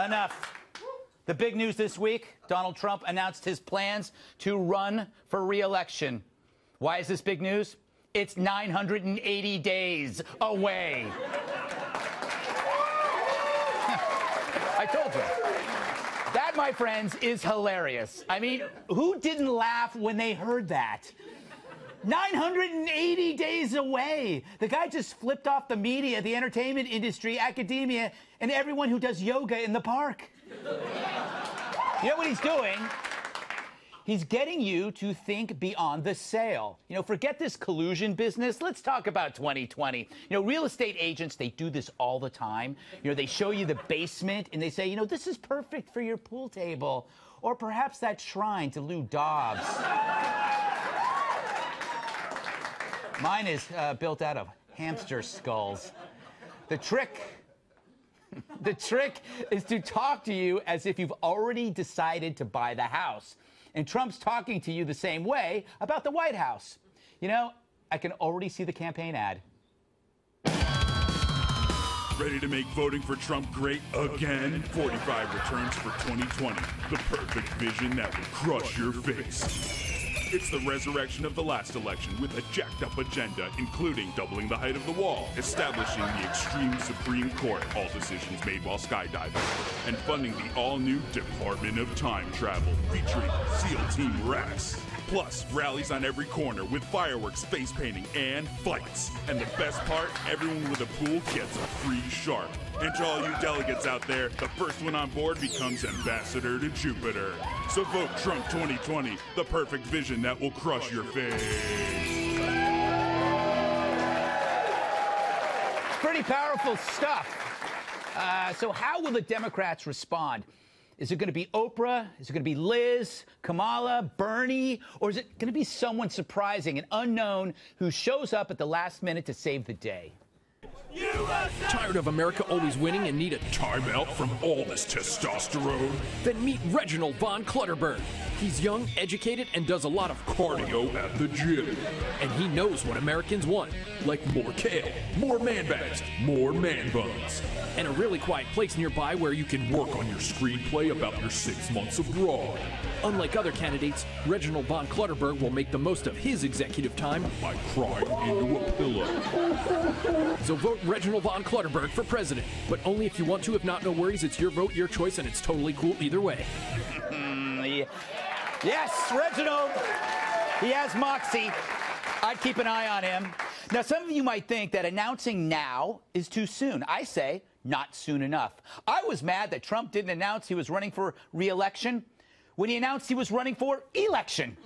enough. The big news this week, Donald Trump announced his plans to run for re-election. Why is this big news? It's 980 days away. I told you. That, my friends, is hilarious. I mean, who didn't laugh when they heard that? 980 days away. The guy just flipped off the media, the entertainment industry, academia, and everyone who does yoga in the park. You know what he's doing? He's getting you to think beyond the sale. You know, forget this collusion business. Let's talk about 2020. You know, real estate agents, they do this all the time. You know, they show you the basement and they say, you know, this is perfect for your pool table. Or perhaps that shrine to Lou Dobbs. Mine is built out of hamster skulls. The trick is to talk to you as if you've already decided to buy the house. And Trump's talking to you the same way about the White House. You know, I can already see the campaign ad. Ready to make voting for Trump great again? 45 returns for 2020. The perfect vision that will crush your face. It's the resurrection of the last election with a jacked-up agenda, including doubling the height of the wall, establishing the extreme Supreme Court, all decisions made while skydiving, and funding the all-new Department of Time Travel, featuring SEAL Team Rex. Plus, rallies on every corner with fireworks, face painting, and fights. And the best part, everyone with a pool gets a free shark. And to all you delegates out there, the first one on board becomes ambassador to Jupiter. So vote Trump 2020, the perfect vision that will crush your face. Pretty powerful stuff. So how will the Democrats respond? Is it going to be Oprah? Is it going to be Liz, Kamala, Bernie? Or is it going to be someone surprising, an unknown who shows up at the last minute to save the day? Tired of America always winning and need a timeout from all this testosterone? Then meet Reginald von Clutterberg. He's young, educated, and does a lot of cardio at the gym. And he knows what Americans want, like more kale, more man bags, more man buns, and a really quiet place nearby where you can work on your screenplay about your 6 months abroad. Unlike other candidates, Reginald von Clutterberg will make the most of his executive time by crying into a pillow. So vote Reginald von Clutterberg for president, but only if you want to. If not, no worries. It's your vote, your choice, and it's totally cool either way. Yes, Reginald. He has moxie. I'd keep an eye on him. Now, some of you might think that announcing now is too soon. I say not soon enough. I was mad that Trump didn't announce he was running for re-election when he announced he was running for election.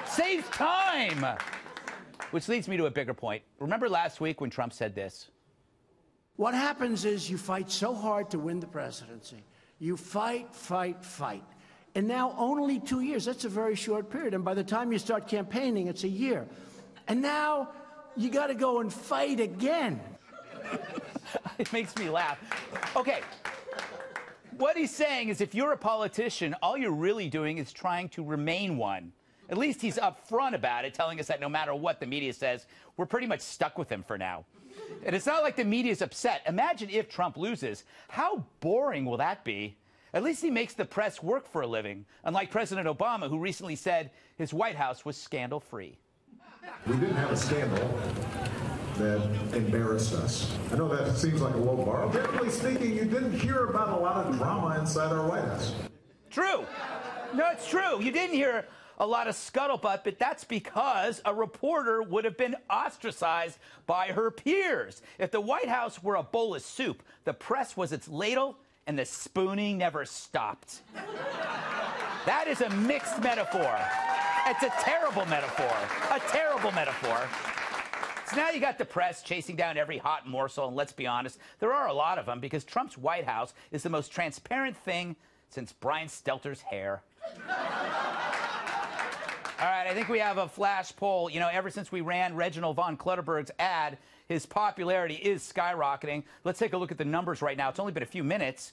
Saves time. Which leads me to a bigger point. Remember last week when Trump said this? What happens is you fight so hard to win the presidency. You fight, fight, fight. And now only 2 years, that's a very short period. And by the time you start campaigning, it's a year. And now you got to go and fight again. It makes me laugh. Okay. What he's saying is if you're a politician, all you're really doing is trying to remain one. At least he's upfront about it, telling us that no matter what the media says, we're pretty much stuck with him for now. And it's not like the media's upset. Imagine if Trump loses. How boring will that be? At least he makes the press work for a living, unlike President Obama, who recently said his White House was scandal-free. We didn't have a scandal that embarrassed us. I know that seems like a low bar. Generally speaking, you didn't hear about a lot of drama inside our White House. True. No, it's true. You didn't hear a lot of scuttlebutt, but that's because a reporter would have been ostracized by her peers. If the White House were a bowl of soup, the press was its ladle, and the spooning never stopped. That is a mixed metaphor. It's a terrible metaphor. A terrible metaphor. So now you got the press chasing down every hot morsel, and let's be honest, there are a lot of them because Trump's White House is the most transparent thing since Brian Stelter's hair. All right, I think we have a flash poll. You know, ever since we ran Reginald von Clutterberg's ad, his popularity is skyrocketing. Let's take a look at the numbers right now. It's only been a few minutes.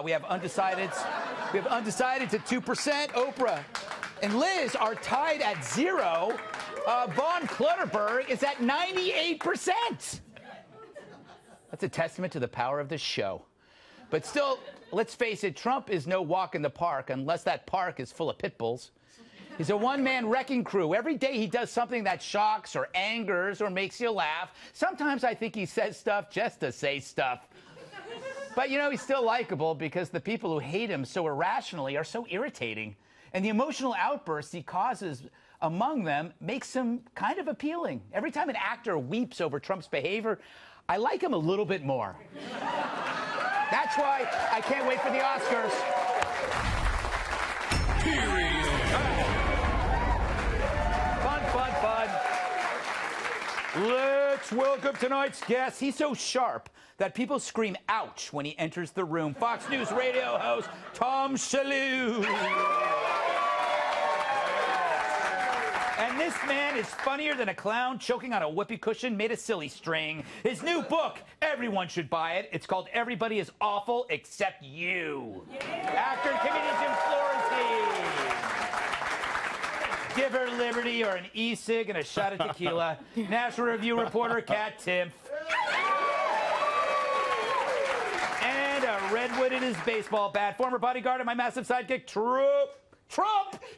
We have undecideds. We have undecided to 2%. Oprah and Liz are tied at 0. Von Clutterberg is at 98%. That's a testament to the power of this show. But still, let's face it, Trump is no walk in the park unless that park is full of pit bulls. He's a one-man wrecking crew. Every day he does something that shocks or angers or makes you laugh. Sometimes I think he says stuff just to say stuff. But, you know, he's still likable because the people who hate him so irrationally are so irritating. And the emotional outbursts he causes among them makes him kind of appealing. Every time an actor weeps over Trump's behavior, I like him a little bit more. That's why I can't wait for the Oscars. Period. Fun. Let's welcome tonight's guest. He's so sharp that people scream ouch when he enters the room. Fox News radio host Tom Shillue. And this man is funnier than a clown choking on a whoopee cushion made of silly string. His new book, everyone should buy it. It's called Everybody is Awful Except You. Actor and comedian Jim Florentine. Give her liberty or an e-cig and a shot of tequila. National Review reporter Kat Timpf. And a redwood in his baseball bat. Former bodyguard of my massive sidekick, Trump!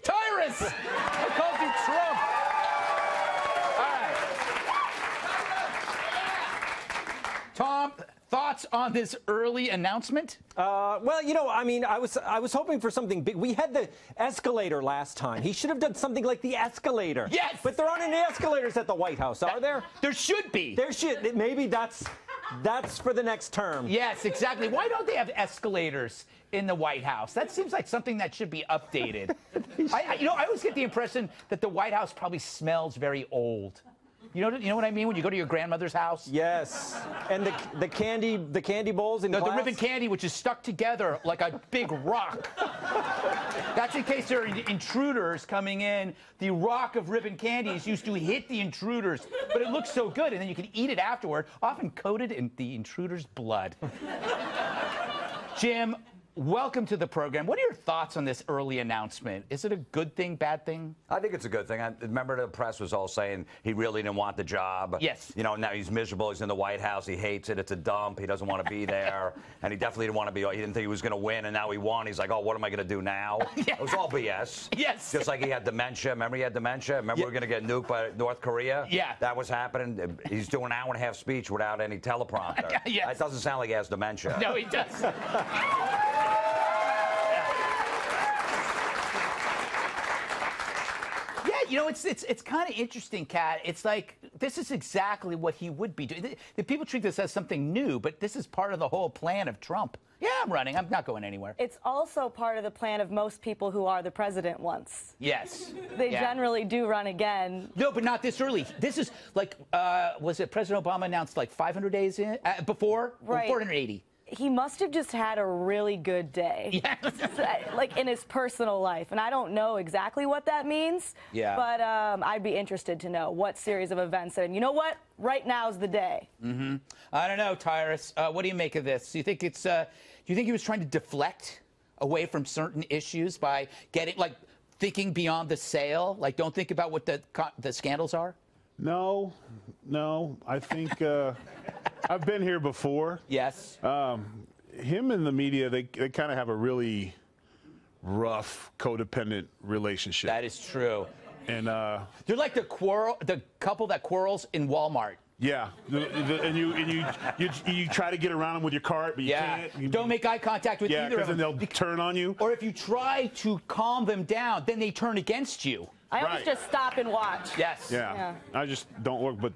Tyrus! I called you Trump. All right. Tom, thoughts on this early announcement? Well, you know, I mean, I was hoping for something big. We had the escalator last time. He should have done something like the escalator. Yes! But there aren't any escalators at the White House, are there? There should be. There should. Maybe that's for the next term. Yes, exactly. Why don't they have escalators in the White House? That seems like something that should be updated. I always get the impression that the White House probably smells very old. You know what I mean when you go to your grandmother's house? Yes. And the candy bowls in the class? The ribbon candy, which is stuck together like a big rock. That's in case there are intruders coming in. The rock of ribbon candy is used to hit the intruders, but it looks so good, and then you can eat it afterward, often coated in the intruder's blood. Jim, welcome to the program. What are your thoughts on this early announcement? Is it a good thing, bad thing? I think it's a good thing. I remember the press was all saying he really didn't want the job. Yes. You know, now he's miserable. He's in the White House. He hates it. It's a dump. He doesn't want to be there. And he definitely didn't want to be. He didn't think he was going to win, and now he won. He's like, oh, what am I going to do now? Yeah. It was all BS. Yes. Just like he had dementia. Remember he had dementia? Remember we were going to get nuked by North Korea? Yeah. That was happening. He's doing an hour-and-a-half speech without any teleprompter. Yes. It doesn't sound like he has dementia. No, he doesn't. You know, it's kind of interesting, Kat. It's like, this is exactly what he would be doing. The people treat this as something new, but this is part of the whole plan of Trump. Yeah, I'm running. I'm not going anywhere. It's also part of the plan of most people who are the president once. Yes. They generally do run again. No, but not this early. This is like, was it President Obama announced like 500 days in, before? Right. 480. He must have just had a really good day. Yeah. Like in his personal life. And I don't know exactly what that means. Yeah. But I'd be interested to know what series of events. And you know what? Right now's the day. Mm-hmm. I don't know, Tyrus. What do you make of this? Do you think it's? Do you think he was trying to deflect away from certain issues by getting, like, thinking beyond the sale? Like, don't think about what the scandals are? No. I think I've been here before. Yes. Him and the media, they kind of have a really rough, codependent relationship. That is true. And they're like the couple that quarrels in Walmart. Yeah, and you try to get around them with your cart, but you can't. Don't make eye contact with either of them. Yeah, because then they'll turn on you. Or if you try to calm them down, then they turn against you. I always just stop and watch. Yes. Yeah. I just don't work, but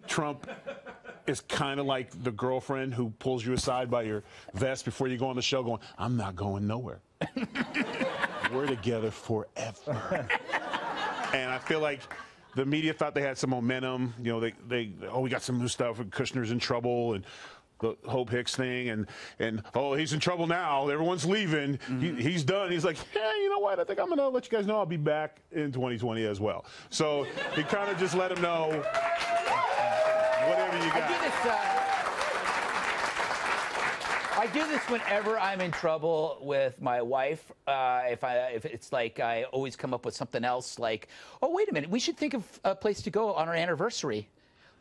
Trump is kind of like the girlfriend who pulls you aside by your vest before you go on the show going, I'm not going nowhere. We're together forever. And I feel like the media thought they had some momentum. You know, we got some new stuff, and Kushner's in trouble, and the Hope Hicks thing, and oh, he's in trouble now. Everyone's leaving. Mm-hmm. He's done. He's like, yeah, you know what? I think I'm going to let you guys know I'll be back in 2020 as well. So he kind of just let him know whatever you got. I do this whenever I'm in trouble with my wife. If it's like I always come up with something else, like, oh, wait a minute, we should think of a place to go on our anniversary.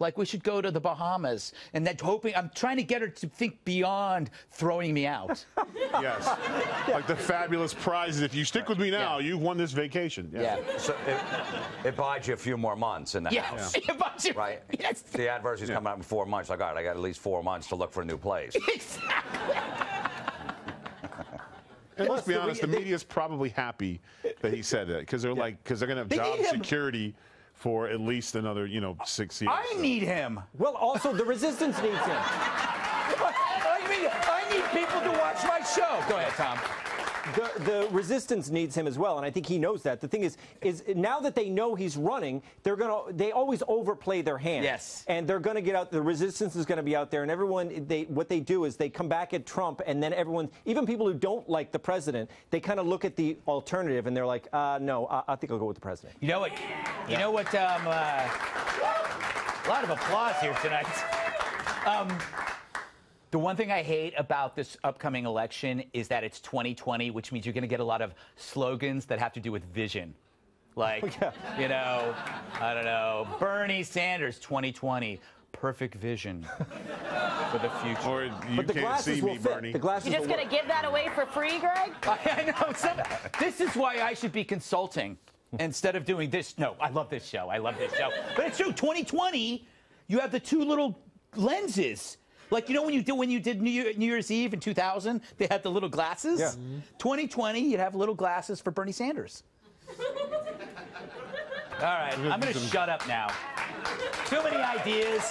Like, we should go to the Bahamas. And that hoping, I'm trying to get her to think beyond throwing me out. Yes. Like the fabulous prizes. If you stick with me now, you won this vacation. Yeah. So it buys you a few more months in the house. It buys you, right? Yes. The adversity's coming out in 4 months. Like, all right, I got at least 4 months to look for a new place. Exactly. And let's be honest, the media's probably happy that he said that because they're because they're going to have job security for at least another, 6 years. I need him. Well, also, the resistance needs him. I need people to watch my show. Go ahead, Tom. The resistance needs him as well, and I think he knows that. The thing is now that they know he's running, they always overplay their hand. Yes. And they're going to get out. The resistance is going to be out there, and everyone. What they do is they come back at Trump, and then everyone, even people who don't like the president, they kind of look at the alternative, and they're like, no, I think I'll go with the president. You know what? You know what? A lot of applause here tonight. The one thing I hate about this upcoming election is that it's 2020, which means you're going to get a lot of slogans that have to do with vision. Like, I don't know, Bernie Sanders 2020, perfect vision for the future. Or you can't see me, Bernie. The glasses You're just going to give that away for free, Greg? I know. This is why I should be consulting instead of doing this. No, I love this show. I love this show. But it's true. 2020, you have the two little lenses. Like, when you did New Year's Eve in 2000, they had the little glasses. Yeah. 2020, you'd have little glasses for Bernie Sanders. All right, I'm going to shut up now. Too many ideas.